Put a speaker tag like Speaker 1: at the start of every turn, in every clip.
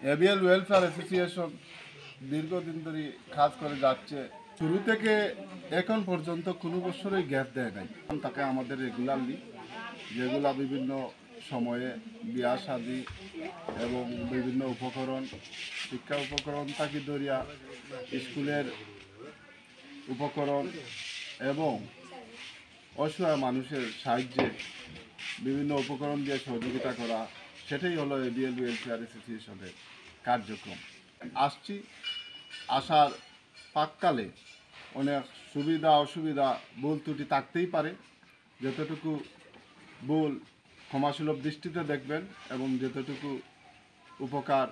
Speaker 1: ABL welfare association দীর্ঘদিন ধরে কাজ করে যাচ্ছে। শুরু থেকে এখন পর্যন্ত কোনো বছরই গ্যাপ দেয় নাই। তাকে আমাদের রেগুলারলি যেগুলা বিভিন্ন সময়ে বিয়া শাদী এবং বিভিন্ন উপকরণ, শিক্ষা উপকরণ থাকি ধরিয়া স্কুলের উপকরণ এবং অসহায় মানুষের সাহায্যে বিভিন্ন উপকরণ দিয়ে সহযোগিতা করা, সেটাই হলো এবিএল ওয়েলফেয়ার অ্যাসোসিয়েশনের কার্যক্রম। আসার পাককালে অনেক সুবিধা অসুবিধা ভুল ত্রুটি থাকতেই পারে। যতটুকু ভুল ক্ষমাসুলভ দৃষ্টিতে দেখবেন এবং যতটুকু উপকার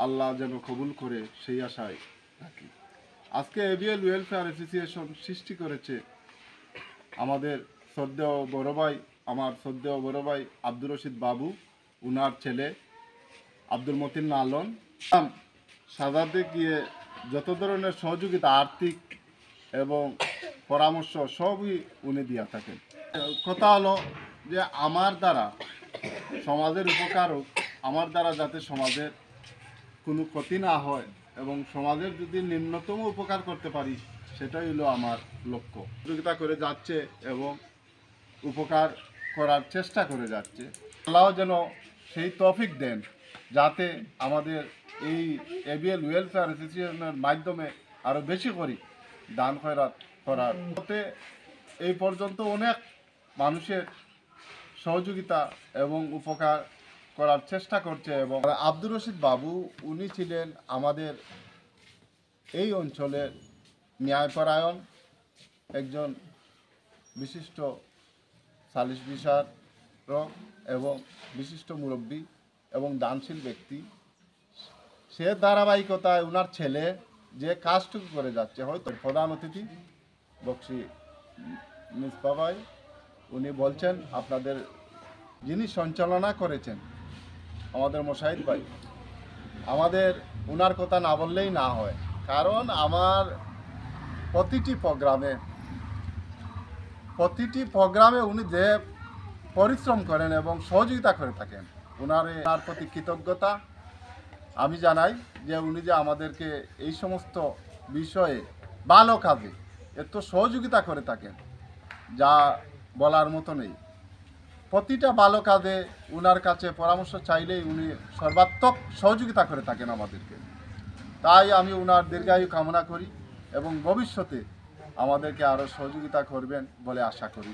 Speaker 1: আল্লাহ যেন কবুল করে সেই আশায় থাকি। আজকে এবিএল ওয়েলফেয়ার অ্যাসোসিয়েশন সৃষ্টি করেছে আমাদের শ্রদ্ধেয় বড় ভাই, আমার শ্রদ্ধেয় বড় ভাই আব্দুর রশিদ বাবু, উনার ছেলে আব্দুল মতিন লালন। সাজাতে গিয়ে যত ধরনের সহযোগিতা আর্থিক এবং পরামর্শ সবই উনি দিয়া থাকেন। কথা হলো যে আমার দ্বারা সমাজের উপকার হোক, আমার দ্বারা যাতে সমাজের কোনো ক্ষতি না হয় এবং সমাজের যদি নিম্নতম উপকার করতে পারি, সেটাই হলো আমার লক্ষ্য। সহযোগিতা করে যাচ্ছে এবং উপকার করার চেষ্টা করে যাচ্ছে। আল্লাহ যেন সেই তৌফিক দেন যাতে আমাদের এই এবিএল ওয়েলফেয়ার অ্যাসোসিয়েশনের মাধ্যমে আরও বেশি করি দান খয়রাত করার মতে। এই পর্যন্ত অনেক মানুষের সহযোগিতা এবং উপকার করার চেষ্টা করছে। এবং আব্দুর রশিদ বাবু উনি ছিলেন আমাদের এই অঞ্চলের ন্যায়পরায়ণ একজন বিশিষ্ট সালিশ বিচারক এবং বিশিষ্ট মুরব্বী এবং দানশীল ব্যক্তি। সে ধারাবাহিকতায় ওনার ছেলে যে কাজটুকু করে যাচ্ছে, হয়তো প্রধান অতিথি বক্সি মিসবা ভাই উনি বলছেন, আপনাদের যিনি সঞ্চালনা করেছেন আমাদের মোশাহিদ ভাই, আমাদের ওনার কথা না বললেই না হয়। কারণ আমার প্রতিটি প্রোগ্রামে উনি যে পরিশ্রম করেন এবং সহযোগিতা করে থাকেন, ওনার প্রতি কৃতজ্ঞতা আমি জানাই। যে উনি যে আমাদেরকে এই সমস্ত বিষয়ে ভালো কাজে এত সহযোগিতা করে থাকেন, যা বলার মতো নেই। প্রতিটা ভালো কাজে উনার কাছে পরামর্শ চাইলেই উনি সর্বাত্মক সহযোগিতা করে থাকেন আমাদেরকে। তাই আমি উনার দীর্ঘায়ু কামনা করি এবং ভবিষ্যতে আমাদেরকে আরও সহযোগিতা করবেন বলে আশা করি।